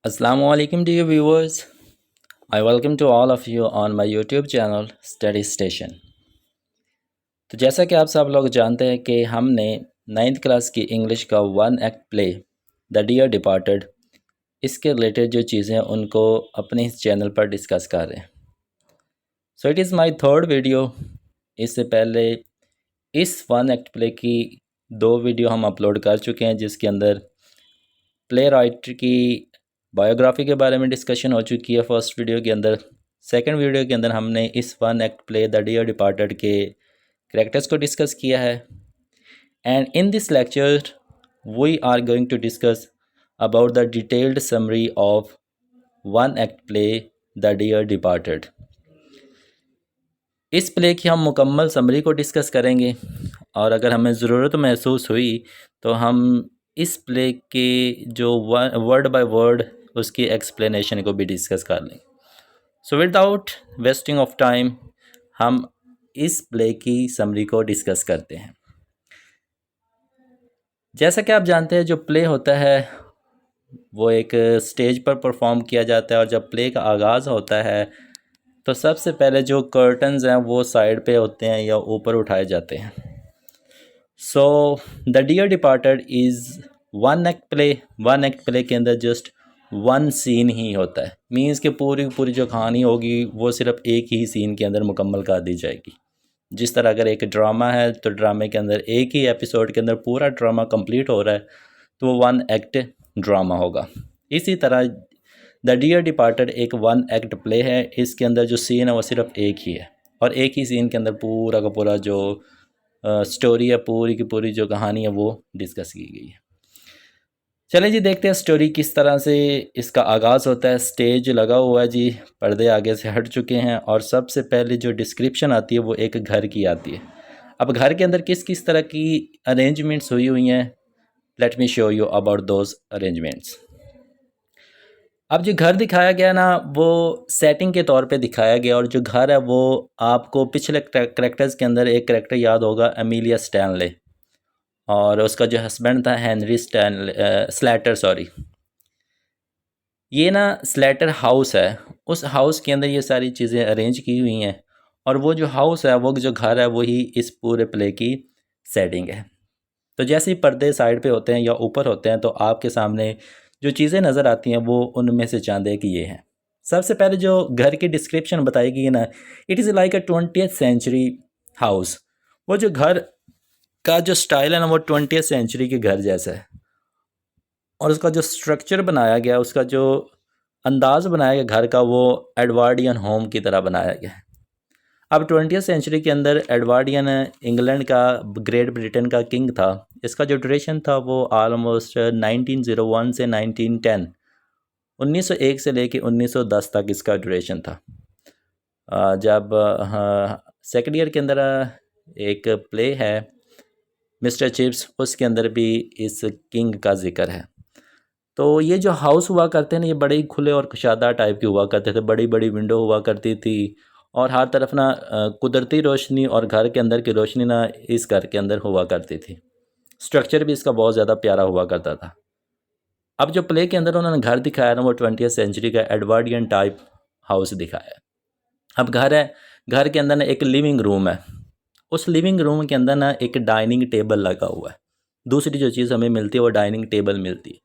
Assalamualaikum dear viewers. I welcome to all of you on my YouTube channel Study Station. तो जैसा कि आप सब लोग जानते हैं कि हमने 9th क्लास की इंग्लिश का one act play the dear departed इसके रिलेटेड जो चीज़ें हैं उनको अपने इस चैनल पर डिस्कस कर रहे हैं। So it is my third video. इससे पहले इस वन एक्ट प्ले की 2 वीडियो हम अपलोड कर चुके हैं, जिसके अंदर प्ले राइटर की बायोग्राफी के बारे में डिस्कशन हो चुकी है फर्स्ट वीडियो के अंदर। सेकंड वीडियो के अंदर हमने इस one act play the dear departed के कैरेक्टर्स को डिस्कस किया है। And in this lecture we are going to discuss about the detailed summary of one act play the dear departed. इस प्ले की हम मुकम्मल समरी को डिस्कस करेंगे और अगर हमें ज़रूरत महसूस हुई तो हम इस प्ले के जो वर्ड बाय वर्ड उसकी एक्सप्लेनेशन को भी डिस्कस कर लेंगे। So without wasting of time हम इस प्ले की समरी को डिस्कस करते हैं। जैसा कि आप जानते हैं, जो प्ले होता है वो एक स्टेज पर परफॉर्म किया जाता है और जब प्ले का आगाज़ होता है तो सबसे पहले जो कर्टन्स हैं वो साइड पे होते हैं या ऊपर उठाए जाते हैं। So the dear departed is one act play. One act play के अंदर जस्ट वन सीन ही होता है। मीन्स कि पूरी पूरी जो कहानी होगी वो सिर्फ एक ही सीन के अंदर मुकम्मल कर दी जाएगी। जिस तरह अगर एक ड्रामा है तो ड्रामे के अंदर एक ही एपिसोड के अंदर पूरा ड्रामा कंप्लीट हो रहा है तो वो वन एक्ट ड्रामा होगा। इसी तरह द डियर डिपार्टेड एक वन एक्ट प्ले है। इसके अंदर जो सीन है वो सिर्फ एक ही है और एक ही सीन के अंदर पूरा का पूरा जो स्टोरी है, पूरी की पूरी जो कहानी है वो डिस्कस की गई है। चलें जी, देखते हैं स्टोरी किस तरह से इसका आगाज़ होता है। स्टेज लगा हुआ है जी, पर्दे आगे से हट चुके हैं और सबसे पहले जो डिस्क्रिप्शन आती है वो एक घर की आती है। अब घर के अंदर किस किस तरह की अरेंजमेंट्स हुई हैं, let me show you about those arrangements. अब जो घर दिखाया गया ना वो सेटिंग के तौर पे दिखाया गया और जो घर है वो आपको पिछले करेक्टर्स के अंदर एक करेक्टर याद होगा, एमिलिया स्टैनले, और उसका जो हस्बैंड था हेनरी स्लैटर, सॉरी। ये ना स्लैटर हाउस है, उस हाउस के अंदर ये सारी चीज़ें अरेंज की हुई हैं और वो जो हाउस है, वो जो घर है, वही इस पूरे प्ले की सेटिंग है। तो जैसे ही पर्दे साइड पे होते हैं या ऊपर होते हैं तो आपके सामने जो चीज़ें नज़र आती हैं वो उनमें से चंद एक ये हैं। सबसे पहले जो घर की डिस्क्रिप्शन बताई गई है ना, it is like a 20th century house. वो जो घर का जो स्टाइल है ना वो 20th सेंचुरी के घर जैसा है और उसका जो स्ट्रक्चर बनाया गया, उसका जो अंदाज़ बनाया गया घर का, वो एडवर्डियन होम की तरह बनाया गया है। अब 20th सेंचुरी के अंदर एडवर्डियन इंग्लैंड का, ग्रेट ब्रिटेन का किंग था। इसका जो ड्यूरेशन था वो आलमोस्ट 1901 से 1910, 1901 से लेके 1910 तक इसका ड्यूरेशन था। जब सेकेंड ईयर के अंदर एक प्ले है मिस्टर चिप्स, उसके अंदर भी इस किंग का जिक्र है। तो ये जो हाउस हुआ करते हैं ना, ये बड़े ही खुले और कुशादा टाइप के हुआ करते थे। बड़ी बड़ी विंडो हुआ करती थी और हर तरफ ना कुदरती रोशनी और घर के अंदर की रोशनी ना इस घर के अंदर हुआ करती थी। स्ट्रक्चर भी इसका बहुत ज़्यादा प्यारा हुआ करता था। अब जो प्ले के अंदर उन्होंने घर दिखाया ना वो 20th सेंचुरी का एडवर्डियन टाइप हाउस दिखाया है। अब घर है, घर के अंदर ना एक लिविंग रूम है। उस लिविंग रूम के अंदर ना एक डाइनिंग टेबल लगा हुआ है। दूसरी जो चीज़ हमें मिलती है वो डाइनिंग टेबल मिलती है।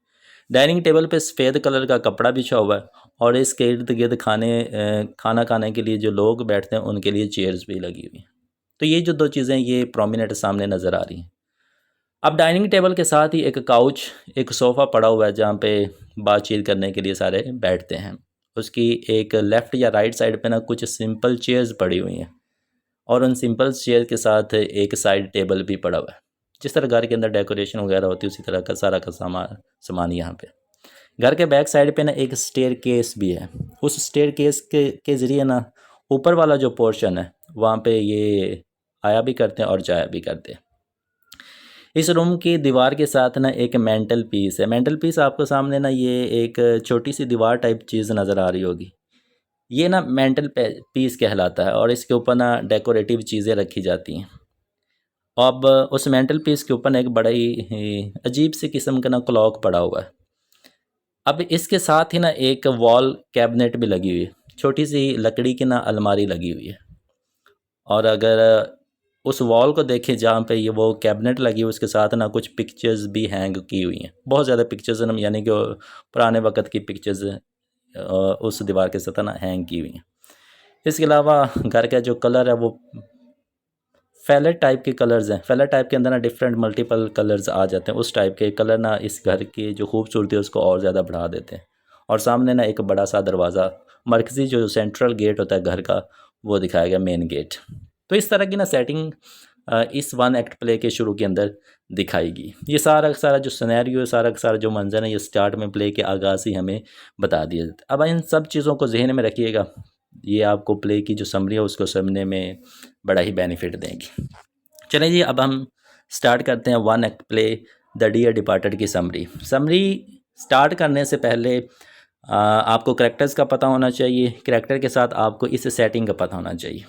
डाइनिंग टेबल पे सफ़ेद कलर का कपड़ा बिछा हुआ है और इसके इर्द गिर्द खाना खाने के लिए जो लोग बैठते हैं उनके लिए चेयर्स भी लगी हुई हैं। तो ये जो दो चीज़ें ये प्रोमिनेंट सामने नज़र आ रही हैं। अब डाइनिंग टेबल के साथ ही एक काउच, एक सोफ़ा पड़ा हुआ है जहाँ पे बातचीत करने के लिए सारे बैठते हैं। उसकी एक लेफ़्ट या राइट साइड पे ना कुछ सिंपल चेयर्स पड़ी हुई हैं और उन सिंपल चेयर के साथ एक साइड टेबल भी पड़ा हुआ है। जिस तरह घर के अंदर डेकोरेशन वगैरह होती है उसी तरह का सारा का सामान यहाँ पे। घर के बैक साइड पे ना एक स्टेयर केस भी है। उस स्टेयर केस के ज़रिए ना ऊपर वाला जो पोर्शन है वहाँ पे ये आया भी करते हैं और जाया भी करते हैं। इस रूम की दीवार के साथ ना एक मेंटल पीस है। मेंटल पीस आपको सामने ना ये एक छोटी सी दीवार टाइप चीज़ नज़र आ रही होगी। ये ना मेंटल पीस कहलाता है और इसके ऊपर ना डेकोरेटिव चीज़ें रखी जाती हैं। अब उस मेंटल पीस के ऊपर एक बड़ा ही अजीब सी किस्म का ना क्लॉक पड़ा हुआ है। अब इसके साथ ही ना एक वॉल कैबिनेट भी लगी हुई है, छोटी सी लकड़ी की ना अलमारी लगी हुई है। और अगर उस वॉल को देखें जहाँ पे ये वो कैबिनेट लगी हुई, उसके साथ ना कुछ पिक्चर्स भी हैंग की हुई हैं, बहुत ज़्यादा पिक्चर्स हैं, यानी कि पुराने वक्त की पिक्चर्स उस दीवार के साथ ना हैंग की हुई हैं। इसके अलावा घर का जो कलर है वो फैलेट टाइप के कलर्स हैं। फैलेट टाइप के अंदर ना डिफरेंट मल्टीपल कलर्स आ जाते हैं, उस टाइप के कलर ना इस घर की जो खूबसूरती है उसको और ज़्यादा बढ़ा देते हैं। और सामने ना एक बड़ा सा दरवाज़ा, मरकज़ी जो सेंट्रल गेट होता है घर का, वो दिखाया गया, मेन गेट। तो इस तरह की ना सेटिंग इस वन एक्ट प्ले के शुरू के अंदर दिखाएगी। ये सारा का सारा जो सिनेरियो है, सारा का सारा जो मंजर है, ये स्टार्ट में प्ले के आगाज़ ही हमें बता दिया जाता है। अब इन सब चीज़ों को जहन में रखिएगा, ये आपको प्ले की जो समरी है उसको समझने में बड़ा ही बेनिफिट देंगी। चलें जी, अब हम स्टार्ट करते हैं one act play the dear departed की समरी। स्टार्ट करने से पहले आपको करैक्टर्स का पता होना चाहिए, करैक्टर के साथ आपको इस सेटिंग का पता होना चाहिए,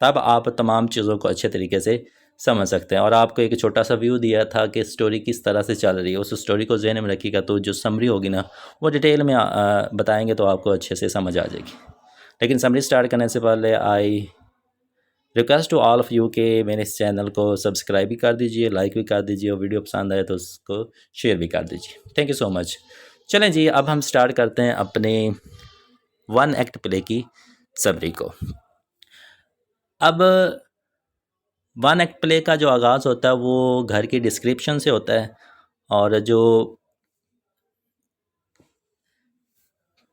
तब आप तमाम चीज़ों को अच्छे तरीके से समझ सकते हैं। और आपको एक छोटा सा व्यू दिया था कि स्टोरी किस तरह से चल रही है, उस स्टोरी को ज़हन में रखिएगा तो जो समरी होगी ना वो डिटेल में बताएंगे तो आपको अच्छे से समझ आ जाएगी। लेकिन समरी स्टार्ट करने से पहले I request to all of you के मेरे इस चैनल को सब्सक्राइब भी कर दीजिए, लाइक भी कर दीजिए, और वीडियो पसंद आए तो उसको शेयर भी कर दीजिए। Thank you so much. चलें जी, अब हम स्टार्ट करते हैं अपने वन एक्ट प्ले की समरी को। अब वन एक्ट प्ले का जो आगाज़ होता है वो घर की डिस्क्रिप्शन से होता है, और जो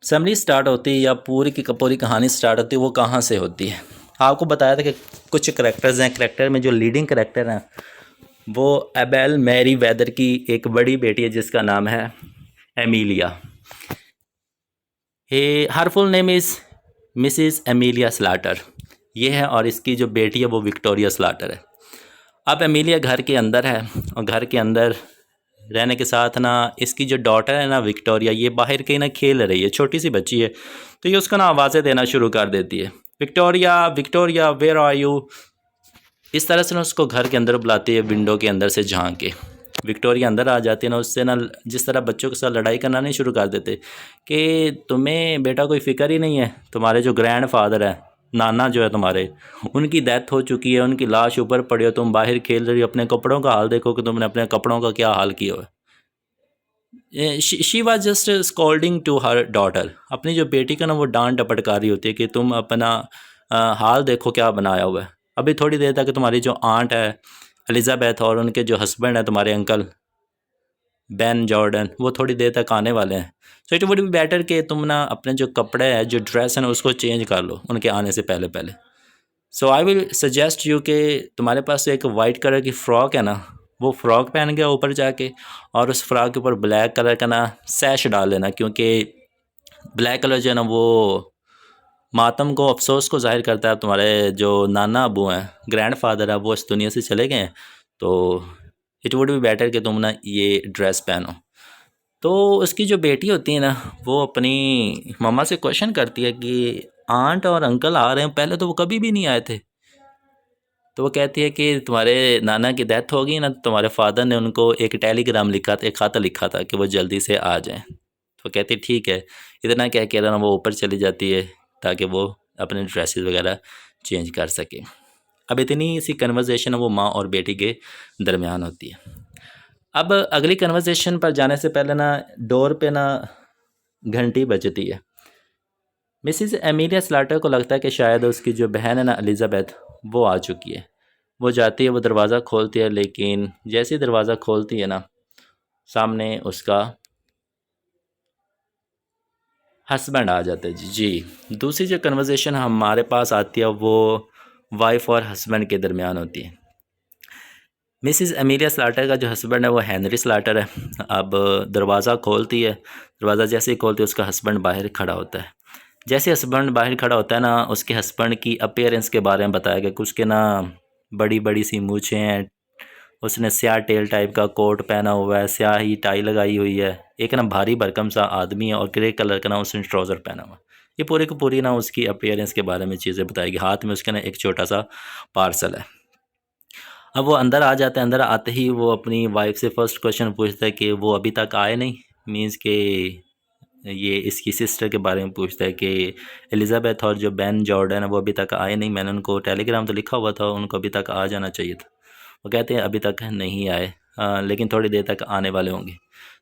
समरी स्टार्ट होती है या पूरी की पूरी कहानी स्टार्ट होती है वो कहाँ से होती है। आपको बताया था कि कुछ करैक्टर्स हैं, करैक्टर में जो लीडिंग करैक्टर हैं वो एबेल मैरी वेदर की एक बड़ी बेटी है जिसका नाम है Emilia. Her full name is Mrs Emilia slaughter, ये है, और इसकी जो बेटी है वो विक्टोरिया स्लाटर है। अब एमिलिया घर के अंदर है, और घर के अंदर रहने के साथ ना इसकी जो डॉटर है ना विक्टोरिया, ये बाहर कहीं ना खेल रही है, छोटी सी बच्ची है, तो ये उसको ना आवाज़ें देना शुरू कर देती है, Victoria Victoria where are you. इस तरह से ना उसको घर के अंदर बुलाती है, विंडो के अंदर से झांक के। विक्टोरिया अंदर आ जाती है ना, उससे ना जिस तरह बच्चों के साथ लड़ाई करना नहीं शुरू कर देते कि तुम्हें बेटा कोई फ़िक्र ही नहीं है, तुम्हारे जो ग्रैंड फादर है, नाना जो है तुम्हारे, उनकी डेथ हो चुकी है, उनकी लाश ऊपर पड़ी हो, तुम बाहर खेल रही हो, अपने कपड़ों का हाल देखो कि तुमने अपने कपड़ों का क्या हाल किया है। She was just scolding to her daughter, अपनी जो बेटी का ना वो डांट डपटका रही होती है कि तुम अपना हाल देखो क्या बनाया हुआ है। अभी थोड़ी देर तक तुम्हारी जो आंट है एलिज़ाबेथ और उनके जो हस्बैंड है तुम्हारे अंकल बेन जॉर्डन, वो थोड़ी देर तक आने वाले हैं, so it would be better कि तुम ना अपने जो कपड़े हैं, जो ड्रेस है ना, उसको चेंज कर लो उनके आने से पहले पहले। सो आई विल सजेस्ट यू कि तुम्हारे पास एक वाइट कलर की फ़्रॉक है ना, वो फ़्रॉक पहन के ऊपर जाके, और उस फ्रॉक के ऊपर ब्लैक कलर का ना सैश डाल लेना, क्योंकि ब्लैक कलर जो है ना वो मातम को, अफसोस को जाहिर करता है। तुम्हारे जो नाना अबू हैं, ग्रैंड फादर है, वो इस दुनिया से चले गए हैं, तो इट वुड बी बेटर कि तुम ना ये ड्रेस पहनो। तो उसकी जो बेटी होती है ना वो अपनी मम्मा से क्वेश्चन करती है कि आंट और अंकल आ रहे हैं, पहले तो वो कभी भी नहीं आए थे। तो वो कहती है कि तुम्हारे नाना की डेथ हो गई ना, तुम्हारे फादर ने उनको एक टेलीग्राम लिखा था, एक खाता लिखा था कि वो जल्दी से आ जाएं। तो कहती है ठीक है, इतना कह के ना वो ऊपर चली जाती है ताकि वो अपने ड्रेसेस वगैरह चेंज कर सके। अब इतनी सी कन्वर्सेशन वो माँ और बेटी के दरमियान होती है। अब अगली कन्वर्सेशन पर जाने से पहले ना डोर पे ना घंटी बजती है। मिसिस एमिलिया स्लाटर को लगता है कि शायद उसकी जो बहन है ना एलिज़ाबेथ, वो आ चुकी है। वो जाती है, वो दरवाज़ा खोलती है, लेकिन जैसे ही दरवाज़ा खोलती है ना, सामने उसका हस्बैंड आ जाते हैं। जी, दूसरी जो कन्वर्सेशन हमारे पास आती है वो वाइफ और हस्बैंड के दरमियान होती है। मिसिस एमिलिया स्लाटर का जो हस्बैंड है वो हेनरी स्लाटर है। अब दरवाज़ा खोलती है, दरवाज़ा जैसे ही खोलती है उसका हस्बैंड बाहर खड़ा होता है। जैसे हस्बैंड बाहर खड़ा होता है ना, उसके हस्बैंड की अपीयरेंस के बारे में बताया गया कि उसके ना बड़ी बड़ी सी मूछें हैं, उसने स्याह टेल टाइप का कोट पहना हुआ है, स्याह ही टाई लगाई हुई है, एक ना भारी भरकम सा आदमी है, और ग्रे कलर का ना उसने ट्राउज़र पहना हुआ। ये पूरी की पूरी ना उसकी अपीयरेंस के बारे में चीज़ें बताएगी। हाथ में उसके ना एक छोटा सा पार्सल है। अब वो अंदर आ जाता है, अंदर आते ही वो अपनी वाइफ से फर्स्ट क्वेश्चन पूछता है कि वो अभी तक आए नहीं, मीन्स के ये इसकी सिस्टर के बारे में पूछता है कि एलिज़ाबेथ और जो बेन जॉर्डन है वो अभी तक आए नहीं, मैंने उनको टेलीग्राम तो लिखा हुआ था, उनको अभी तक आ जाना चाहिए था। वो कहते हैं अभी तक नहीं आए, लेकिन थोड़ी देर तक आने वाले होंगे।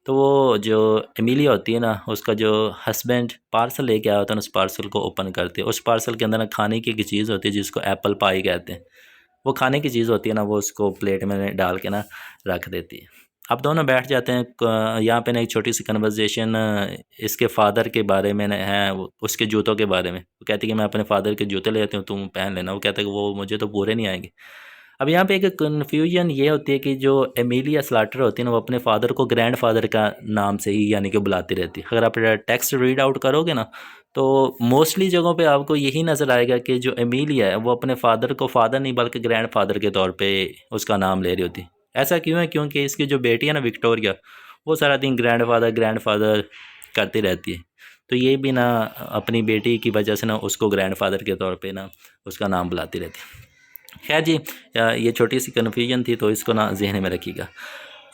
तो वो जो एमिलिया होती है ना, उसका जो हस्बैंड पार्सल लेके आया होता है ना, उस पार्सल को ओपन करते हैं। उस पार्सल के अंदर ना खाने की एक चीज़ होती है जिसको एप्पल पाई कहते हैं। वो खाने की चीज़ होती है ना, वो उसको प्लेट में डाल के ना रख देती है। अब दोनों बैठ जाते हैं। यहाँ पे ना एक छोटी सी कन्वर्जेशन इसके फादर के बारे में है, उसके जूतों के बारे में। वो कहती है कि मैं अपने फादर के जूते ले आती हूँ, तुम पहन लेना। वो कहता है कि वो मुझे तो पूरे नहीं आएंगे। अब यहाँ पे एक कन्फ्यूजन ये होती है कि जो एमिलिया स्लाटर होती है ना, वो अपने फादर को ग्रैंड फादर का नाम से ही यानी कि बुलाती रहती है। अगर आप टेक्स्ट रीड आउट करोगे ना, तो मोस्टली जगहों पे आपको यही नज़र आएगा कि जो एमिलिया है वो अपने फादर को फादर नहीं बल्कि ग्रैंड फादर के तौर पे उसका नाम ले रही होती है। ऐसा क्यों है? क्योंकि इसकी जो बेटी है ना विक्टोरिया, वो सारा दिन ग्रैंड फादर करती रहती है। तो ये भी ना अपनी बेटी की वजह से ना उसको ग्रैंड फादर के तौर पे ना उसका नाम बुलाती रहती है। खैर जी, ये छोटी सी कन्फ्यूजन थी, तो इसको ना जहन में रखिएगा।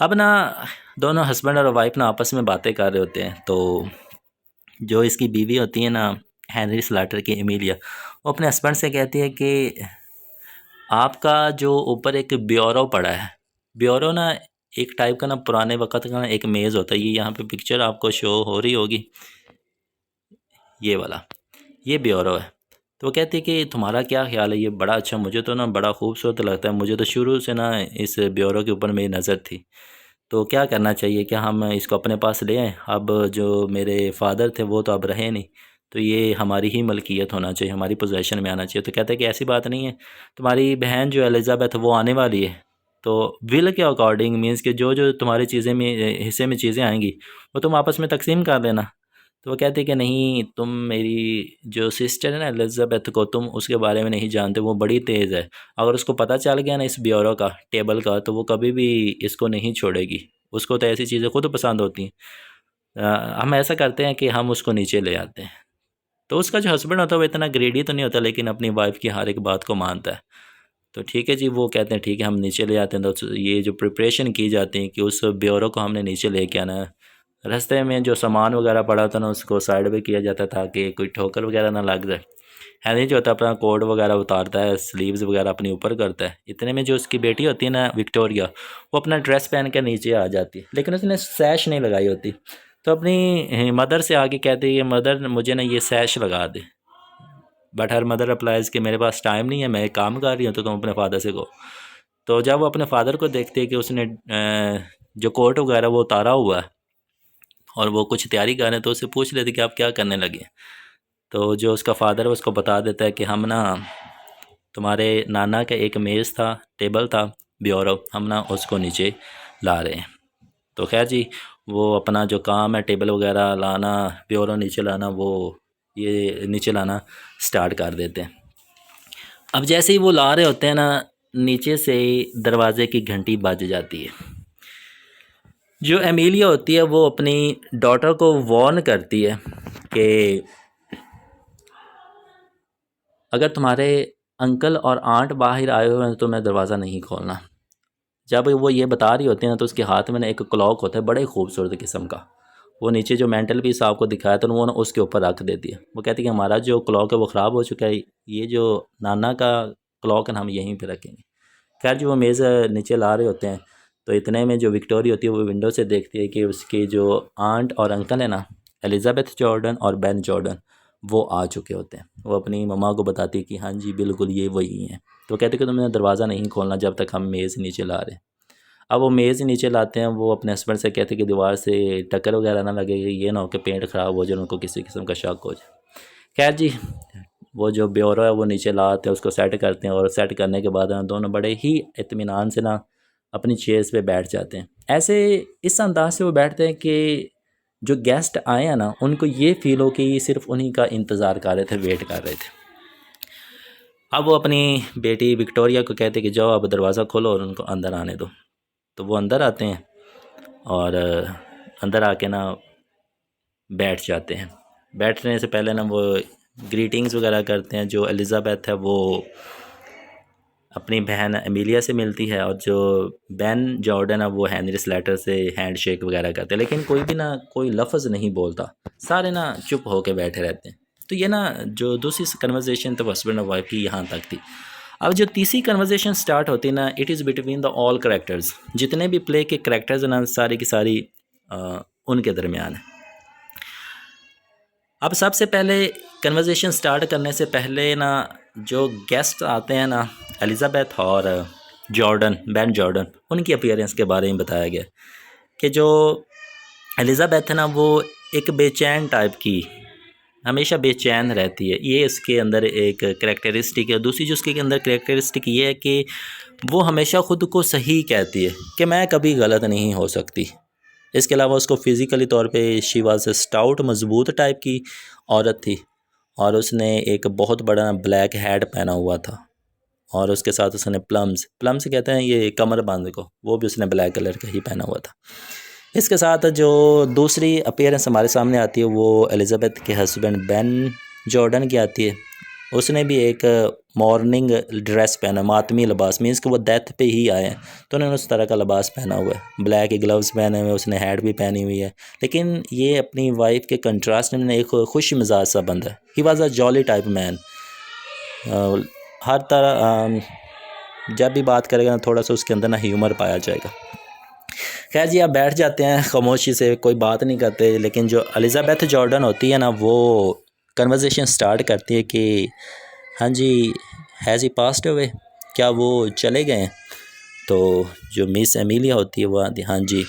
अब ना दोनों हस्बैंड और वाइफ ना आपस में बातें कर रहे होते हैं। तो जो इसकी बीवी होती है ना, हेनरी स्लाटर की एमिलिया, वो अपने हस्बैंड से कहती है कि आपका जो ऊपर एक ब्योरो पड़ा है। ब्योरो ना एक टाइप का ना पुराने वक़्त का ना एक मेज़ होता है। ये यहाँ पे पिक्चर आपको शो हो रही होगी, ये वाला, ये ब्योरो है। तो वो कहती है कि तुम्हारा क्या ख्याल है? ये बड़ा अच्छा, मुझे तो ना बड़ा खूबसूरत लगता है। मुझे तो शुरू से ना इस ब्योरो के ऊपर मेरी नज़र थी। तो क्या करना चाहिए? क्या हम इसको अपने पास ले आएँ? अब जो मेरे फादर थे वो तो अब रहे नहीं, तो ये हमारी ही मलकियत होना चाहिए, हमारी पोजेसन में आना चाहिए। तो कहते हैं कि ऐसी बात नहीं है, तुम्हारी बहन जो एलिज़ाबेथ वो आने वाली है, तो विल के अकॉर्डिंग मीन्स कि जो जो तुम्हारी चीज़ें में हिस्से में चीज़ें आएंगी वो तुम आपस में तकसीम कर लेना। तो वो कहते हैं कि नहीं, तुम मेरी जो सिस्टर है ना एलिज़ाबेथ को, तुम उसके बारे में नहीं जानते, वो बड़ी तेज़ है। अगर उसको पता चल गया ना इस ब्योरो का, टेबल का, तो वो कभी भी इसको नहीं छोड़ेगी। उसको तो ऐसी चीज़ें खुद पसंद होती हैं। हम ऐसा करते हैं कि हम उसको नीचे ले आते हैं। तो उसका जो हस्बैंड होता है वो इतना ग्रेडी तो नहीं होता, लेकिन अपनी वाइफ की हर एक बात को मानता है। तो ठीक है जी, वो कहते हैं ठीक है हम नीचे ले आते हैं। तो ये जो प्रिपरेशन की जाती है कि उस ब्योरो को हमने नीचे लेके आना है। रास्ते में जो सामान वगैरह पड़ा था ना, उसको साइड पे किया जाता था कि कोई ठोकर वगैरह ना लग जाए। हैनी जो होता है अपना कोट वगैरह उतारता है, स्लीव्स वगैरह अपने ऊपर करता है। इतने में जो उसकी बेटी होती है ना विक्टोरिया, वो अपना ड्रेस पहन के नीचे आ जाती है, लेकिन उसने सैश नहीं लगाई होती। तो अपनी मदर से आके कहती है मदर मुझे ना ये सैश लगा दे। बट हर मदर अप्लाइज कि मेरे पास टाइम नहीं है, मैं एक काम कर रही हूँ, तो तुम अपने फादर से कहो। तो जब वो अपने फादर को देखते हैं कि उसने जो कोट वगैरह वो उतारा हुआ है और वो कुछ तैयारी कर रहे हैं, तो उससे पूछ लेते कि आप क्या करने लगे। तो जो उसका फादर है उसको बता देता है कि हम ना तुम्हारे नाना का एक मेज़ था, टेबल था, ब्योरो, हम ना उसको नीचे ला रहे हैं। तो खैर जी, वो अपना जो काम है टेबल वगैरह लाना, ब्योरो नीचे लाना, वो ये नीचे लाना स्टार्ट कर देते हैं। अब जैसे ही वो ला रहे होते हैं ना, नीचे से दरवाजे की घंटी बज जाती है। जो एमिलिया होती है वो अपनी डॉटर को वार्न करती है कि अगर तुम्हारे अंकल और आंट बाहर आए हुए हैं तो मैं दरवाज़ा नहीं खोलना। जब वो ये बता रही होती है ना, तो उसके हाथ में ना एक क्लॉक होता है बड़े खूबसूरत किस्म का। वो नीचे जो मेंटल पीस आपको दिखाया था वो ना उसके ऊपर रख देती है। वो कहती है कि हमारा जो क्लॉक है वो ख़राब हो चुका है, ये जो नाना का क्लॉक है ना हम यहीं पे रखेंगे। खैर जो वो मेज़ नीचे ला रहे होते हैं, तो इतने में जो विक्टोरिया होती है वो विंडो से देखती है कि उसकी जो आंट और अंकल है ना, एलिज़ाबेथ जॉर्डन और बेन जॉर्डन, वो आ चुके होते हैं। वो अपनी मम्मा को बताती है कि हाँ जी बिल्कुल ये वही हैं। तो कहते कि तुमने दरवाज़ा नहीं खोलना जब तक हम मेज़ नीचे ला रहे हैं। अब वो मेज़ नीचे लाते हैं, वो अपने हस्बैंड से कहते हैं कि दीवार से टक्कर वगैरह ना लगे, ये ना हो कि पेंट ख़राब हो जाए, उनको किसी किस्म का शक हो जाए। खैर जी, वो जो ब्योरो है वो नीचे लाते हैं, उसको सेट करते हैं, और सेट करने के बाद दोनों बड़े ही इत्मीनान से ना अपनी चेयर्स पे बैठ जाते हैं। ऐसे इस अंदाज से वो बैठते हैं कि जो गेस्ट आए हैं ना, उनको ये फील हो कि सिर्फ उन्हीं का इंतज़ार कर रहे थे, वेट कर रहे थे। अब वो अपनी बेटी विक्टोरिया को कहते कि जाओ अब दरवाज़ा खोलो और उनको अंदर आने दो। तो वो अंदर आते हैं और अंदर आके ना बैठ जाते हैं। बैठने से पहले ना वो ग्रीटिंग्स वगैरह करते हैं। जो एलिज़ाबेथ है वो अपनी बहन एमिलिया से मिलती है और जो बेन जॉर्डन है वो हेनरी स्लेटर से हैंड शेक वगैरह करते हैं, लेकिन कोई भी ना कोई लफ्ज़ नहीं बोलता, सारे ना चुप होके बैठे रहते हैं। तो ये ना जो दूसरी कन्वर्जेशन तो हस्बैंड और वाइफ की यहाँ तक थी। अब जो तीसरी कन्वर्जेशन स्टार्ट होती है ना, it is between the all characters, जितने भी प्ले के करेक्टर्स हैं ना सारी की सारी उनके दरमियान है। अब सबसे पहले कन्वर्जेशन स्टार्ट करने से पहले ना जो गेस्ट आते हैं ना, एलिज़ाबेथ और जॉर्डन, बेन जॉर्डन, उनकी अपीयरेंस के बारे में बताया गया कि जो एलिज़ाबेथ है ना वो एक बेचैन टाइप की, हमेशा बेचैन रहती है, ये इसके अंदर एक करैक्टरिस्टिक है। दूसरी जो उसके अंदर करैक्टरिस्टिक ये है कि वो हमेशा ख़ुद को सही कहती है कि मैं कभी गलत नहीं हो सकती। इसके अलावा उसको फ़िज़िकली तौर पे शी वाज स्टाउट, मज़बूत टाइप की औरत थी, और उसने एक बहुत बड़ा ब्लैक हैट पहना हुआ था, और उसके साथ उसने प्लम्स कहते हैं ये कमर बांध को, वो भी उसने ब्लैक कलर का ही पहना हुआ था। इसके साथ जो दूसरी अपीयरेंस हमारे सामने आती है वो एलिज़ाबेथ के हस्बैंड बेन जॉर्डन की आती है। उसने भी एक मॉर्निंग ड्रेस पहना, मातमी लिबास, मीन्स कि वो डेथ पे ही आए हैं, तो उन्होंने उस तरह का लिबास पहना हुआ है, ब्लैक ग्लव्स पहने हुए, उसने हैट भी पहनी हुई है। लेकिन ये अपनी वाइफ के कंट्रास्ट में एक खुश मिजाज सा बंदा है। He was a jolly type man, हर तरह जब भी बात करेगा ना थोड़ा सा उसके अंदर ना ह्यूमर पाया जाएगा। खैर जी, आप बैठ जाते हैं खामोशी से, कोई बात नहीं करते। लेकिन जो एलिज़ाबेथ जॉर्डन होती है ना वो कन्वर्सेशन स्टार्ट करती है कि हाँ जी, हैज़ ही पास्ड अवे, क्या वो चले गए हैं? तो जो मिस एमिलिया होती है वो आती, हाँ जी,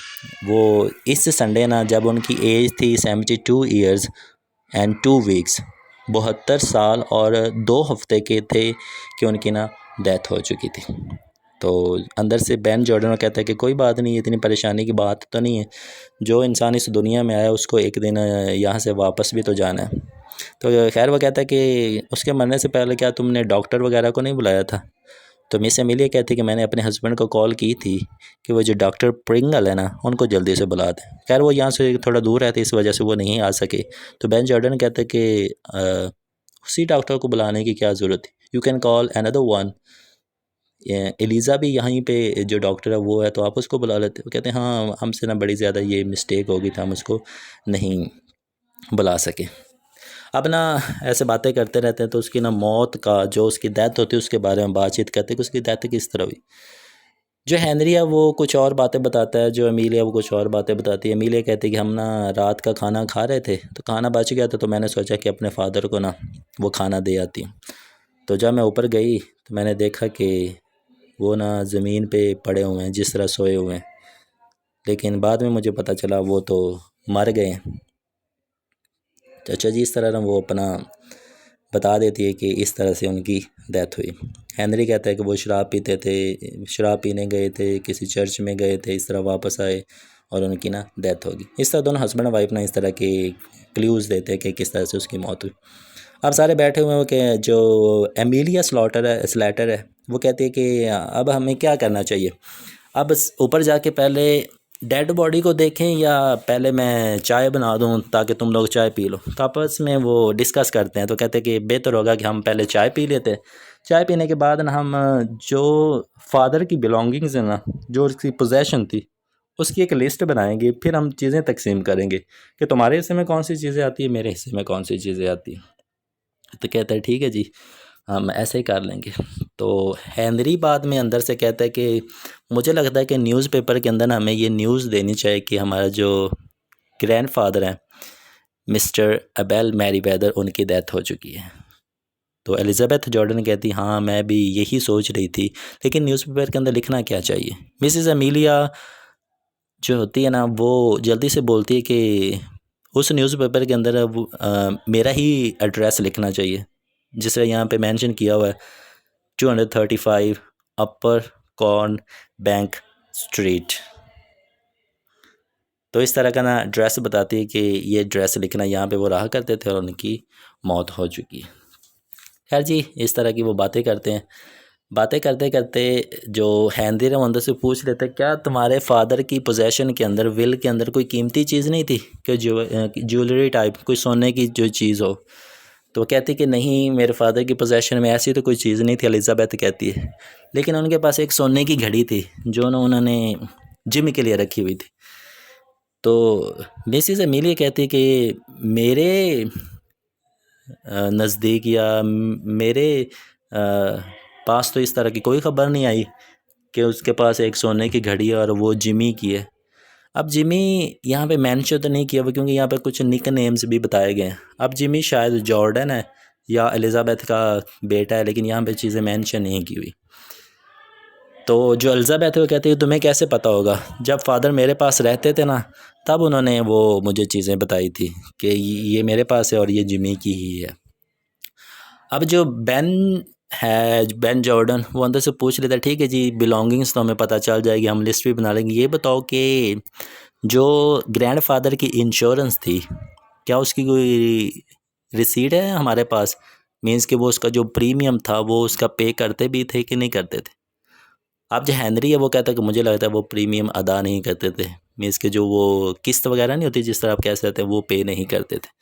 वो इस संडे ना, जब उनकी एज थी 72 ईयर्स एंड 2 वीक्स, 72 साल और 2 हफ्ते के थे कि उनकी ना डेथ हो चुकी थी। तो अंदर से बेन जॉर्डन कहता है कि कोई बात नहीं, इतनी परेशानी की बात तो नहीं है, जो इंसान इस दुनिया में आया उसको एक दिन यहाँ से वापस भी तो जाना है। तो खैर वो कहता है कि उसके मरने से पहले क्या तुमने डॉक्टर वगैरह को नहीं बुलाया था? तो मिस एमिलिया कहती है कि मैंने अपने हस्बैंड को कॉल की थी कि वो जो डॉक्टर प्रिंगल है ना उनको जल्दी से बुला दें। खैर वो यहाँ से थोड़ा दूर रहते, इस वजह से वो नहीं आ सके। तो बेन जॉर्डन कहते हैं कि उसी डॉक्टर को बुलाने की क्या ज़रूरत है, you can call another one, Eliza भी यहीं पे जो डॉक्टर है वो है, तो आप उसको बुला लेते। वो कहते हैं हाँ, हमसे ना बड़ी ज़्यादा ये मिस्टेक हो गई था, हम उसको नहीं बुला सके। अब ना ऐसे बातें करते रहते हैं, तो उसकी ना मौत का, जो उसकी डेथ होती है उसके बारे में बातचीत करते हैं कि उसकी डेथ किस तरह हुई। जो हेनरी है वो कुछ और बातें बताता है, जो एमिलिया वो कुछ और बातें बताती है। एमिलिया कहती है कि हम ना रात का खाना खा रहे थे तो खाना बच गया था, तो मैंने सोचा कि अपने फादर को ना वो खाना दे आती हूँ। तो जब मैं ऊपर गई तो मैंने देखा कि वो ना ज़मीन पे पड़े हुए हैं, जिस तरह सोए हुए हैं, लेकिन बाद में मुझे पता चला वो तो मर गए हैं। चाचा जी इस तरह ना वो अपना बता देती है कि इस तरह से उनकी डेथ हुई। हेनरी कहता है कि वो शराब पीते थे, शराब पीने गए थे, किसी चर्च में गए थे, इस तरह वापस आए और उनकी ना डेथ होगी। इस तरह दोनों हस्बैंड वाइफ ना इस तरह के क्लूज़ देते हैं कि किस तरह से उसकी मौत हुई। अब सारे बैठे हुए हैं कि जो एमिलिया स्लेटर है वो कहती है कि अब हमें क्या करना चाहिए, अब ऊपर जाके पहले डेड बॉडी को देखें या पहले मैं चाय बना दूं ताकि तुम लोग चाय पी लो। तो आपस में वो डिस्कस करते हैं, तो कहते हैं कि बेहतर होगा कि हम पहले चाय पी लेते। चाय पीने के बाद ना हम जो फादर की बिलोंगिंग्स है ना, जो उसकी पोजेशन थी, उसकी एक लिस्ट बनाएंगे, फिर हम चीज़ें तकसीम करेंगे कि तुम्हारे हिस्से में कौन सी चीज़ें आती है, मेरे हिस्से में कौन सी चीज़ें आती हैं। तो कहता है ठीक है जी, हम ऐसे ही कर लेंगे। तो हेनरी बाद में अंदर से कहता है कि मुझे लगता है कि न्यूज़पेपर के अंदर ना हमें ये न्यूज़ देनी चाहिए कि हमारा जो ग्रैंडफादर हैं मिस्टर अबेल मैरीवेदर, उनकी डेथ हो चुकी है। तो एलिज़ाबेथ जॉर्डन कहती हाँ मैं भी यही सोच रही थी, लेकिन न्यूज़पेपर के अंदर लिखना क्या चाहिए। मिसिस एमिलिया जो होती है ना वो जल्दी से बोलती है कि उस न्यूज़पेपर के अंदर मेरा ही एड्रेस लिखना चाहिए, जिस तरह यहाँ पे मेंशन किया हुआ है 235 अपर कॉर्न बैंक स्ट्रीट। तो इस तरह का ना एड्रेस बताती है कि ये एड्रेस लिखना, यहाँ पे वो रहा करते थे और उनकी मौत हो चुकी है। खैर जी, इस तरह की वो बातें करते हैं। बातें करते करते जो हेनरी है वो अंदर से पूछ लेते क्या तुम्हारे फादर की पोजेशन के अंदर, विल के अंदर कोई कीमती चीज़ नहीं थी कि ज्वेलरी टाइप, कोई सोने की जो चीज़ हो। तो वो कहती कि नहीं, मेरे फादर की पोजेशन में ऐसी तो कोई चीज़ नहीं थी, एलिज़ाबेथ कहती है, लेकिन उनके पास एक सोने की घड़ी थी जो ना उन्होंने जिमी के लिए रखी हुई थी। तो मिसिस एमिलिया कहती कि मेरे नज़दीक या मेरे पास तो इस तरह की कोई ख़बर नहीं आई कि उसके पास एक सोने की घड़ी है और वो जिमी की है। अब जिमी यहाँ पे मेंशन तो नहीं किया हुआ क्योंकि यहाँ पे कुछ निक नेम्स भी बताए गए हैं। अब जिमी शायद जॉर्डन है या एलिज़ाबेथ का बेटा है, लेकिन यहाँ पे चीज़ें मेंशन नहीं की हुई। तो जो एलिज़ाबेथ है वो कहती है तुम्हें कैसे पता होगा, जब फादर मेरे पास रहते थे ना तब उन्होंने वो मुझे चीज़ें बताई थी कि ये मेरे पास है और ये जिमी की ही है। अब जो बेन है, बेन जॉर्डन, वो अंदर से पूछ लेता है ठीक है जी, बिलोंगिंग्स तो हमें पता चल जाएगी, हम लिस्ट भी बना लेंगे, ये बताओ कि जो ग्रैंडफादर की इंश्योरेंस थी क्या उसकी कोई रिसीट है हमारे पास, मीन्स कि वो उसका जो प्रीमियम था वो उसका पे करते भी थे कि नहीं करते थे। अब जो हेनरी है वो कहता है कि मुझे लगता है वो प्रीमियम अदा नहीं करते थे, मीन्स कि जो वो किस्त वगैरह नहीं होती जिस तरह आप कह सकते हैं वो पे नहीं करते थे।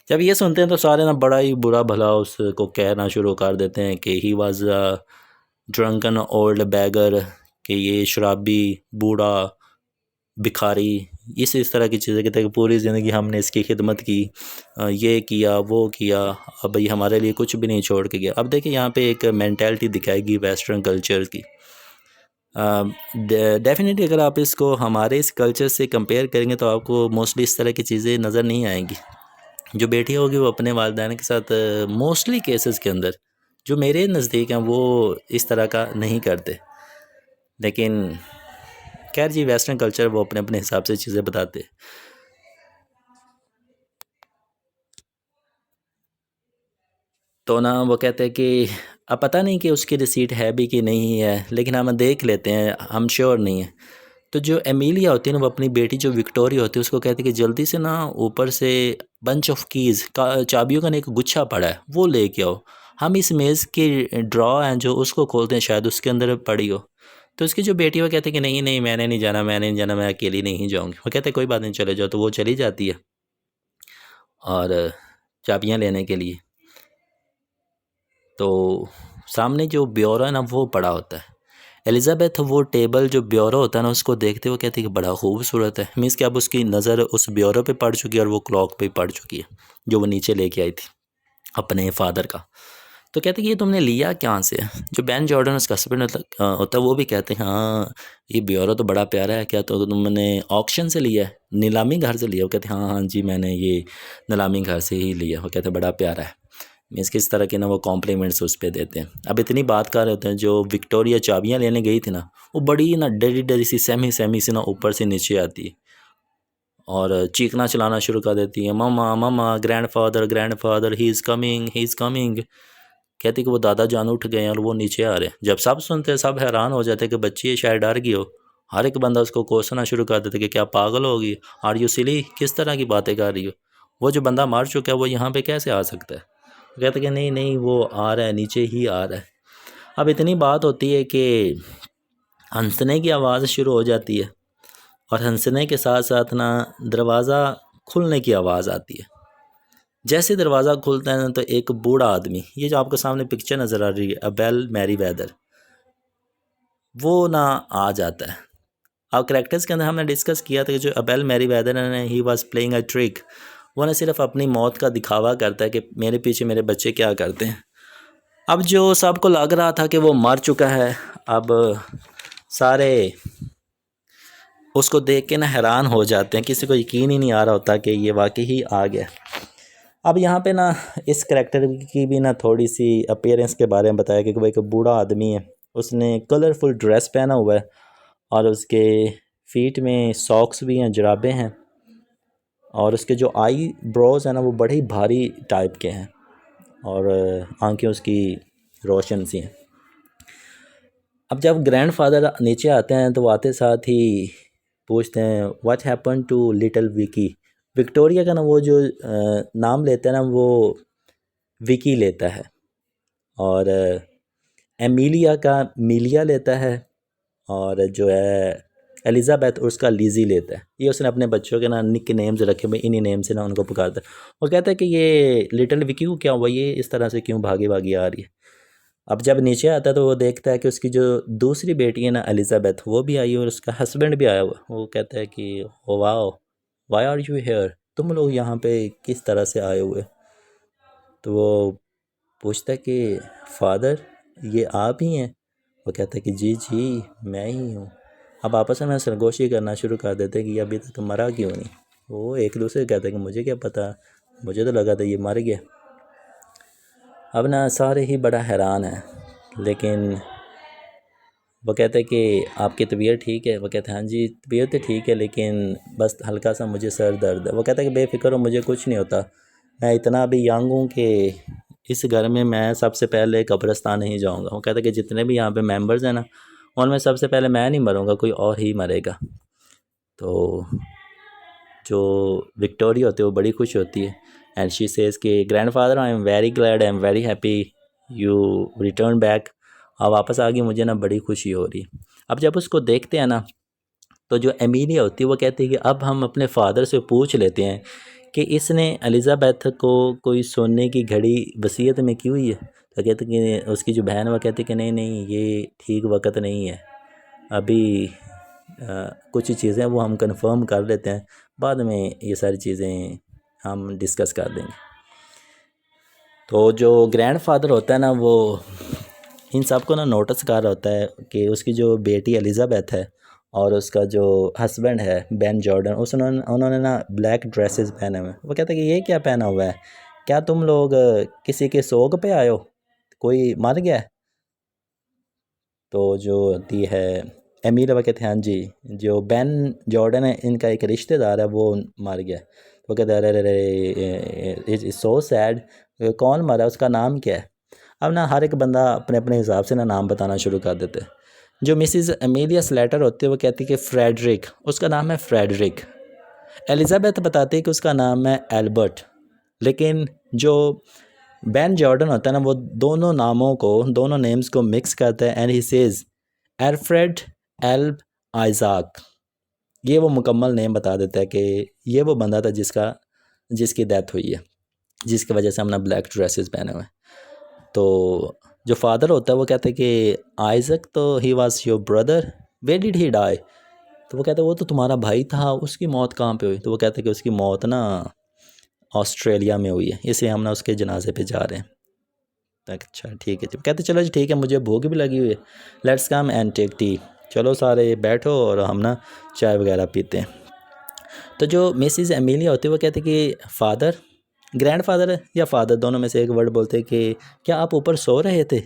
जब ये सुनते हैं तो सारे ना बड़ा ही बुरा भला उसको कहना शुरू कर देते हैं कि he was drunken old beggar, कि ये शराबी बूढ़ा भिखारी, इस तरह की चीज़ें कहते हैं कि पूरी ज़िंदगी हमने इसकी खिदमत की, ये किया वो किया, अब ये हमारे लिए कुछ भी नहीं छोड़ के गया। अब देखिए यहाँ पे एक मैंटेलिटी दिखाएगी वेस्टर्न कल्चर की। डेफिनेटली अगर आप इसको हमारे इस कल्चर से कंपेयर करेंगे तो आपको मोस्टली इस तरह की चीज़ें नज़र नहीं आएंगी। जो बेटी होगी वो अपने वालिदैन के साथ मोस्टली केसेस के अंदर जो मेरे नज़दीक हैं वो इस तरह का नहीं करते, लेकिन खैर जी वेस्टर्न कल्चर वो अपने अपने हिसाब से चीज़ें बताते। तो ना वो कहते हैं कि अब पता नहीं कि उसकी रिसीट है भी कि नहीं है, लेकिन हम देख लेते हैं, हम श्योर नहीं है। तो जो एमिलिया होती है ना वो अपनी बेटी जो विक्टोरिया होती है उसको कहती है कि जल्दी से ना ऊपर से बंच ऑफ कीज़ का, चाबियों का ना एक गुच्छा पड़ा है वो लेके आओ, हम इस मेज़ की ड्रॉ हैं जो उसको खोलते हैं शायद उसके अंदर पड़ी हो। तो उसकी जो बेटी वो कहती है कि नहीं नहीं मैंने नहीं जाना, मैंने नहीं जाना, मैं अकेली नहीं जाऊँगी। वो कहते हैं कोई बात नहीं चले जाओ, तो वो चली जाती है और चाबियाँ लेने के लिए। तो सामने जो ब्योरा है ना वो पड़ा होता है। एलिज़ाबेथ वो टेबल जो ब्योरो होता है ना उसको देखते हुए कहती है कि बड़ा खूबसूरत है, मीन्स कि अब उसकी नज़र उस ब्योरो पे पड़ चुकी है और वो क्लॉक पे पड़ चुकी है जो वो नीचे लेके आई थी अपने फादर का। तो कहते हैं कि ये तुमने लिया कहाँ से है। जो बैन जॉर्डन उसका हस्बैंड होता है वो भी कहते हैं हाँ ये ब्योरो तो बड़ा प्यारा है, क्या तो तुमने ऑक्शन से लिया है, नीलामी घर से लिया। वो कहते हैं हाँ हाँ जी मैंने ये नीलामी घर से ही लिया। वो कहते हैं बड़ा प्यारा है, मीन्स किस तरह के ना वो कॉम्प्लीमेंट्स उस पर देते हैं। अब इतनी बात कर रहे होते हैं, जो विक्टोरिया चाबियाँ लेने गई थी ना वो बड़ी ना डरी डरी सी सहमी सहमी सी ना ऊपर से नीचे आती है और चीखना चलाना शुरू कर देती है, mama mama grandfather he is coming he is coming. कहती कि वो दादा जान उठ गए हैं और वो नीचे आ रहे हैं। जब सब सुनते हैं सब हैरान हो जाते हैं कि बच्ची ये शायद डर गई हो। हर एक बंदा उसको कोसना शुरू कर देता है कि क्या पागल होगी, आर यू सिली, किस तरह की बातें कर रही हो, वो जो बंदा मार चुका है वो यहाँ पे कैसे आ सकता है। वो कहते कि नहीं नहीं वो आ रहा है, नीचे ही आ रहा है। अब इतनी बात होती है कि हंसने की आवाज़ शुरू हो जाती है और हंसने के साथ साथ ना दरवाज़ा खुलने की आवाज़ आती है। जैसे दरवाज़ा खुलता है ना तो एक बूढ़ा आदमी, ये जो आपको सामने पिक्चर नज़र आ रही है अबेल मैरी वेदर, वो ना आ जाता है। अब करेक्टर्स के अंदर हमने डिस्कस किया था कि जो अबेल मैरी वेदर ने he was playing a trick, वो ना सिर्फ अपनी मौत का दिखावा करता है कि मेरे पीछे मेरे बच्चे क्या करते हैं। अब जो सबको लग रहा था कि वो मर चुका है, अब सारे उसको देख के ना हैरान हो जाते हैं, किसी को यकीन ही नहीं आ रहा होता कि ये वाकई ही आ गया। अब यहाँ पे ना इस करेक्टर की भी ना थोड़ी सी अपीयरेंस के बारे में बताया कि वो एक बूढ़ा आदमी है, उसने कलरफुल ड्रेस पहना हुआ है और उसके फीट में सॉक्स भी हैं, जुराबें हैं, और उसके जो आई ब्रोज हैं ना वो बड़े ही भारी टाइप के हैं और आंखें उसकी रोशन सी हैं। अब जब ग्रैंडफादर नीचे आते हैं तो वो आते साथ ही पूछते हैं what happen to little Vicky. Victoria का ना वो जो नाम लेता है ना वो विकी लेता है और एमिलिया का मिलिया लेता है और जो है एलिज़ाबेथ उसका लीज़ी लेता है। ये उसने अपने बच्चों के ना निक नेम्स रखे हुए, इन्हीं नेम से ना उनको पुकारता है। वो कहता है कि ये लिटिल विकी को क्या हुआ, ये इस तरह से क्यों भागी भागी आ रही है। अब जब नीचे आता है तो वो देखता है कि उसकी जो दूसरी बेटी है ना एलिज़ाबेथ, वो भी आई और उसका हस्बैंड भी आया हुआ। वो कहता है कि oh wow, why are you here, तुम लोग यहाँ पे किस तरह से आए हुए। तो वो पूछता है कि फादर, ये आप ही हैं। वो कहता है कि जी जी मैं ही हूँ। अब आपस में सरगोशी करना शुरू कर देते हैं कि ये अभी तक मरा क्यों नहीं। वो एक दूसरे को कहते हैं कि मुझे क्या पता, मुझे तो लगा था ये मर गया। अब ना सारे ही बड़ा हैरान हैं, लेकिन वो कहते हैं कि आपकी तबीयत ठीक है। वो कहते हैं हाँ जी तबीयत तो ठीक है, लेकिन बस हल्का सा मुझे सर दर्द है। वो कहता है कि बेफिक्र हो, मुझे कुछ नहीं होता, मैं इतना अभी यंग हूँ कि इस घर में मैं सबसे पहले कब्रिस्तान नहीं जाऊँगा। वो कहता है कि जितने भी यहाँ पे मेंबर्स हैं ना, उनमें सबसे पहले मैं नहीं मरूँगा, कोई और ही मरेगा। तो जो विक्टोरिया होती है वो बड़ी खुश होती है एंड शी सेज़ कि grandfather I am very glad, I am very happy you return back. अब वापस आ गई, मुझे ना बड़ी खुशी हो रही। अब जब उसको देखते हैं ना, तो जो एमिलिया होती है वो कहती है कि अब हम अपने फादर से पूछ लेते हैं कि इसने एलिज़ाबेथ को कोई सोने की घड़ी वसीयत में की हुई है। तो कहते कि उसकी जो बहन, वो कहती कि नहीं नहीं ये ठीक वक्त नहीं है, अभी कुछ चीज़ें वो हम कंफर्म कर लेते हैं, बाद में ये सारी चीज़ें हम डिस्कस कर देंगे। तो जो ग्रैंडफादर होता है ना, वो इन सब को ना नोटिस कर रहा होता है कि उसकी जो बेटी एलिज़ाबेथ है और उसका जो हस्बैंड है बेन जॉर्डन, उन्होंने ना ब्लैक ड्रेसेस पहने हुए हैं। वो कहते हैं कि ये क्या पहना हुआ है, क्या तुम लोग किसी के सोग पे आए हो, कोई मर गया है। तो जो होती है एमीला, वो कहते हैं हाँ जी, जो बेन जॉर्डन है इनका एक रिश्तेदार है वो मर गया। वो कहते हैं अरे अरे इट्स सो सैड, कौन मरा, उसका नाम क्या है। अब ना हर एक बंदा अपने अपने हिसाब से ना नाम बताना शुरू कर देते हैं। जो मिसिज़ एमिलिया स्लेटर होती है वो कहती है कि फ्रेडरिक, उसका नाम है फ्रेडरिक। एलिज़ाबेथ बताती है कि उसका नाम है एल्बर्ट। लेकिन जो बेन जॉर्डन होता है ना, वो दोनों नामों को, दोनों नेम्स को मिक्स करता है and he says Alfred Elbe आइजाक। ये वो मुकम्मल नेम बता देता है कि ये वो बंदा था जिसकी डेथ हुई है, जिसकी वजह से हमने ब्लैक ड्रेसेस पहने हुए हैं। तो जो फादर होता है वो कहते हैं कि आइजक तो he was your brother, when did he die. तो वो कहते हैं वो तो तुम्हारा भाई था, उसकी मौत कहाँ पे हुई। तो वो कहते हैं कि उसकी मौत ना ऑस्ट्रेलिया में हुई है, इसलिए हम ना उसके जनाजे पे जा रहे हैं। अच्छा ठीक है जी। कहते चलो जी ठीक है, मुझे भूख भी लगी हुई है, let's come and take tea. चलो सारे बैठो और हम ना चाय वगैरह पीते हैं। तो जो मिसिज़ एमिलिया होती है वो कहती कि फ़ादर, ग्रैंडफादर या फादर, दोनों में से एक वर्ड बोलते कि क्या आप ऊपर सो रहे थे।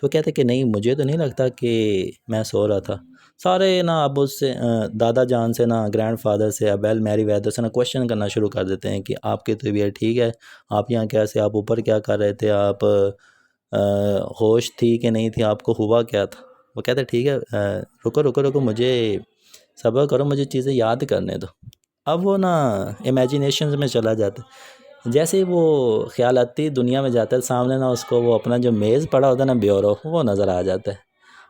तो कहते कि नहीं, मुझे तो नहीं लगता कि मैं सो रहा था। सारे ना अब उससे दादा जान से ना ग्रैंडफादर से अबेल मैरी वैदर से ना क्वेश्चन करना शुरू कर देते हैं कि आपकी तबीयत ठीक है, आप यहाँ कैसे, आप ऊपर क्या कर रहे थे, आप होश थी कि नहीं थी, आपको हुआ क्या था। वो कहते ठीक है रुको रुको रुको, मुझे सब्र करो, मुझे चीज़ें याद करने दो। अब वो ना इमेजिनेशन में चला जाता है। जैसे ही वो ख्यालाती दुनिया में जाता है, सामने ना उसको वो अपना जो मेज़ पड़ा होता है ना, ब्यूरो, वो नज़र आ जाता है।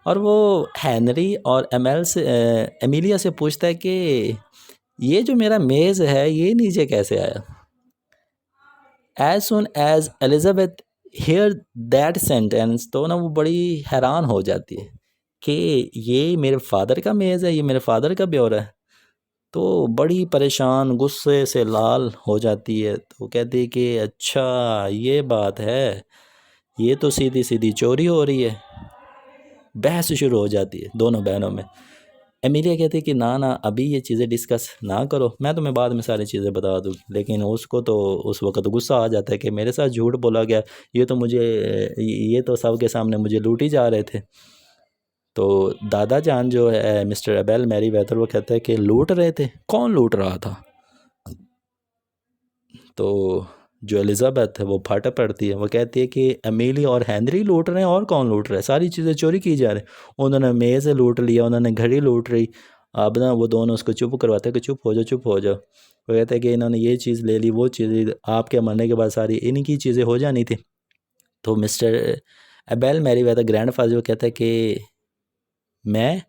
और वो हेनरी और एमिलिया से पूछता है कि ये जो मेरा मेज़ है ये नीचे कैसे आया। As soon as Elizabeth hear that sentence, तो ना वो बड़ी हैरान हो जाती है कि ये मेरे फादर का मेज़ है, ये मेरे फादर का ब्योरा है। तो बड़ी परेशान, गुस्से से लाल हो जाती है। तो कहती है कि अच्छा ये बात है, ये तो सीधी सीधी चोरी हो रही है। बहस शुरू हो जाती है दोनों बहनों में। एमिलिया कहती है कि ना ना अभी ये चीज़ें डिस्कस ना करो, मैं तुम्हें बाद में सारी चीज़ें बता दूँ। लेकिन उसको तो उस वक्त गुस्सा आ जाता है कि मेरे साथ झूठ बोला गया, ये तो सबके सामने मुझे लूट ही जा रहे थे। तो दादा जान जो है मिस्टर अबेल मैरी वेदर, वो कहता है कि लूट रहे थे, कौन लूट रहा था। तो जो एलिज़ाबेथ है वो फट पड़ती है। वो कहती है कि एमिली और हेनरी लूट रहे हैं, और कौन लूट रहा है, सारी चीज़ें चोरी की जा रही हैं। उन्होंने मेज़ लूट लिया, उन्होंने घड़ी लूट रही। अब ना वो दोनों उसको चुप करवाते हैं कि चुप हो जाओ चुप हो जाओ। वो कहते हैं कि इन्होंने ये चीज़ ले ली, वो चीज़, आपके मरने के बाद सारी इन्हीं की चीज़ें हो जानी थी। तो mister Abel Merryweather grandfather जो कहता है कि मैं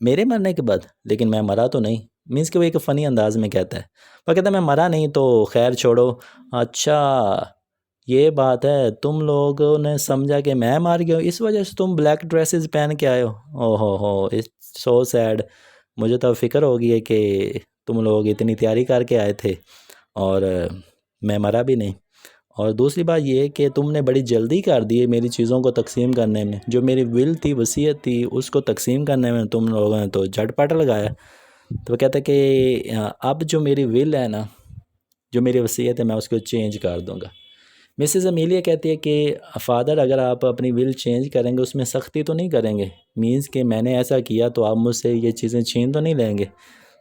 मेरे मरने के बाद, लेकिन मैं मरा तो नहीं। मीन्स कि वो एक फ़नी अंदाज में कहता है। वो कहता है मैं मरा नहीं तो खैर छोड़ो। अच्छा ये बात है, तुम लोगों ने समझा कि मैं मार गया हूँ, इस वजह से तुम ब्लैक ड्रेसेस पहन के आए हो। ओहो हो, इट्स सो सैड। मुझे तो फ़िक्र हो गई है कि तुम लोग इतनी तैयारी करके आए थे और मैं मरा भी नहीं। और दूसरी बात ये कि तुमने बड़ी जल्दी कर दी है मेरी चीज़ों को तकसीम करने में। जो मेरी विल थी, वसीयत थी, उसको तकसीम करने में तुम लोगों ने तो झटपट लगाया। तो वो कहता है कि अब जो मेरी विल है ना, जो मेरी वसीयत है, मैं उसको चेंज कर दूँगा। मिसेस अमीलिया कहती है कि फ़ादर अगर आप अपनी विल चेंज करेंगे उसमें सख्ती तो नहीं करेंगे, मीन्स कि मैंने ऐसा किया तो आप मुझसे ये चीज़ें छीन तो नहीं लेंगे।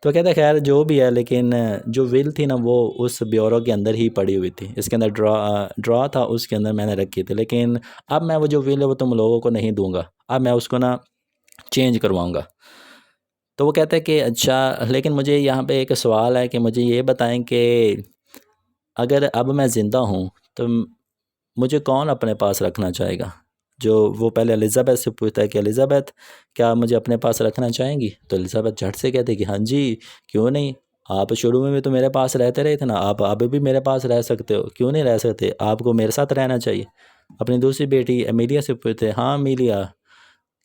तो कहता है खैर जो भी है, लेकिन जो विल थी ना वो उस ब्यूरो के अंदर ही पड़ी हुई थी, इसके अंदर ड्रॉ था, उसके अंदर मैंने रखी थी। लेकिन अब मैं वो जो विल है वो तुम लोगों को नहीं दूंगा, अब मैं उसको ना चेंज करवाऊँगा। तो वो कहता है कि अच्छा, लेकिन मुझे यहाँ पे एक सवाल है कि मुझे ये बताएं कि अगर अब मैं ज़िंदा हूँ तो मुझे कौन अपने पास रखना चाहेगा। जो वो पहले एलिज़ाबेथ से पूछता है कि एलिज़ाबेथ क्या मुझे अपने पास रखना चाहेंगी, तो एलिज़ाबेथ झट से कहती है कि हाँ जी, क्यों नहीं। आप शुरू में भी तो मेरे पास रहते रहे थे ना, आप अभी भी मेरे पास रह सकते हो, क्यों नहीं रह सकते, आपको मेरे साथ रहना चाहिए। अपनी दूसरी बेटी एमिलिया से पूछते हैं, हाँ एमिलिया,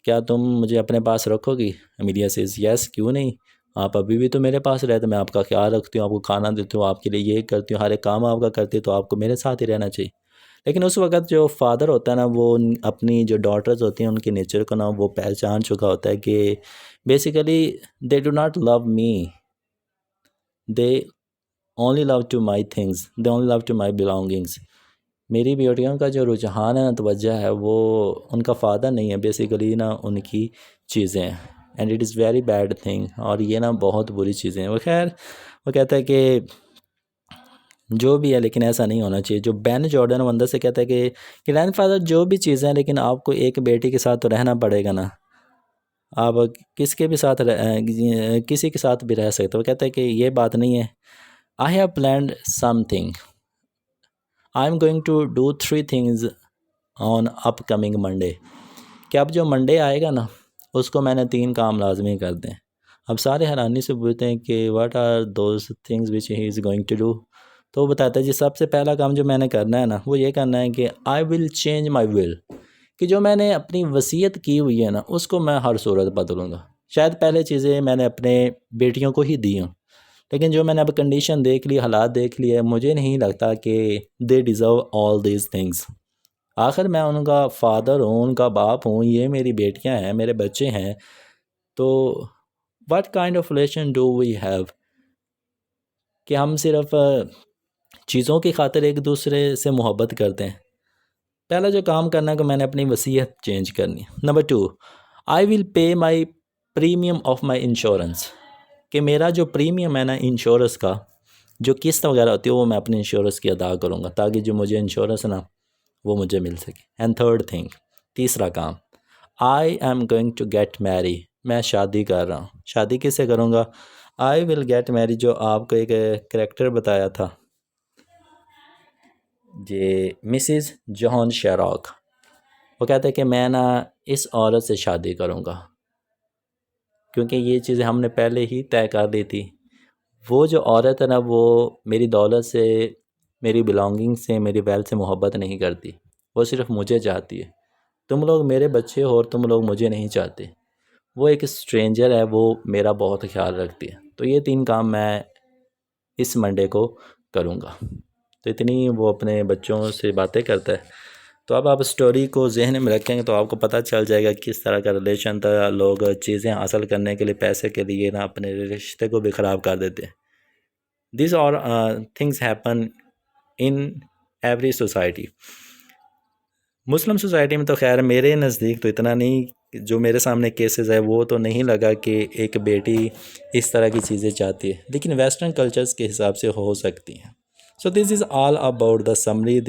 क्या तुम मुझे अपने पास रखोगी। एमिलिया सेज़ यस, क्यों नहीं, आप अभी भी तो मेरे पास रहते, मैं आपका ख्याल रखती हूँ, आपको खाना देती हूँ, आपके लिए ये करती हूँ, हर एक काम आपका करती हूँ, तो आपको मेरे साथ ही रहना चाहिए। लेकिन उस वक़्त जो फ़ादर होता है ना, वो अपनी जो डॉटर्स होती हैं उनके नेचर को ना वो पहचान चुका होता है कि basically they do not love me, they only love to my things, they only love to my belongings. मेरी बेटियों का जो रुझान है ना, तवज्जो है, वो उनका फ़ादर नहीं है, बेसिकली ना उनकी चीज़ें हैं। And it is very bad thing, और ये ना बहुत बुरी चीज़ें हैं। वो खैर वो कहता है कि जो भी है, लेकिन ऐसा नहीं होना चाहिए। जो बेन जॉर्डन वो अंदर से कहता है कि ग्रैंडफादर जो भी चीज़ें हैं, लेकिन आपको एक बेटी के साथ तो रहना पड़ेगा ना, आप किसके भी साथ किसी के साथ भी रह सकते हो। वो कहता है कि ये बात नहीं है। I have planned something, I am going to do 3 things on upcoming Monday. कि अब जो मंडे आएगा ना, उसको मैंने 3 काम लाजमी कर दें। अब सारे हैरानी से पूछते हैं कि what are those things which he is going to do. तो वो बताता है जी, सबसे पहला काम जो मैंने करना है ना, वो ये करना है कि I will change my will, कि जो मैंने अपनी वसीयत की हुई है ना, उसको मैं हर सूरत बदलूँगा। शायद पहले चीज़ें मैंने अपने बेटियों को ही दी हों, लेकिन जो मैंने अब कंडीशन देख ली, हालात देख लिए, मुझे नहीं लगता कि they deserve all these things. आखिर मैं उनका फ़ादर हूँ, उनका बाप हूँ, ये मेरी बेटियाँ हैं, मेरे बच्चे हैं। तो what kind of relation do we have, कि हम सिर्फ चीज़ों की खातिर एक दूसरे से मोहब्बत करते हैं। पहला जो काम करना है कि मैंने अपनी वसीयत चेंज करनी है। Number 2, I will pay my premium of my insurance, कि मेरा जो प्रीमियम है ना इंश्योरेंस का, जो किस्त वगैरह होती है, वो मैं अपने इंश्योरेंस की अदा करूँगा, ताकि जो मुझे इंश्योरेंस ना वो मुझे मिल सके। एंड थर्ड थिंग, तीसरा काम, I am going to get marry, मैं शादी कर रहा हूँ। शादी किससे करूँगा, आई विल गेट मैरी, जो आपको एक करेक्टर बताया था, जे मिसिस जॉन शेरॉक, वो कहते हैं कि मैं ना इस औरत से शादी करूँगा, क्योंकि ये चीज़ें हमने पहले ही तय कर दी थी। वो जो औरत है ना, वो मेरी दौलत से, मेरी बिलोंगिंग से, मेरी वेल्थ से मोहब्बत नहीं करती, वो सिर्फ मुझे चाहती है। तुम लोग मेरे बच्चे हो और तुम लोग मुझे नहीं चाहते। वो एक स्ट्रेंजर है, वो मेरा बहुत ख्याल रखती है। तो ये 3 काम मैं इस मंडे को करूँगा। तो इतनी वो अपने बच्चों से बातें करता है। तो अब आप स्टोरी को जहन में रखेंगे तो आपको पता चल जाएगा किस तरह का रिलेशन था। लोग चीज़ें हासिल करने के लिए, पैसे के लिए ना अपने रिश्ते को भी ख़राब कर देते हैं। दिस और things happen in every society. Muslim society में तो खैर मेरे नज़दीक तो इतना नहीं, जो मेरे सामने केसेस है वो तो नहीं लगा कि एक बेटी इस तरह की चीज़ें चाहती है, लेकिन वेस्टर्न कल्चर्स के हिसाब से हो सकती हैं। So this is all about the summary.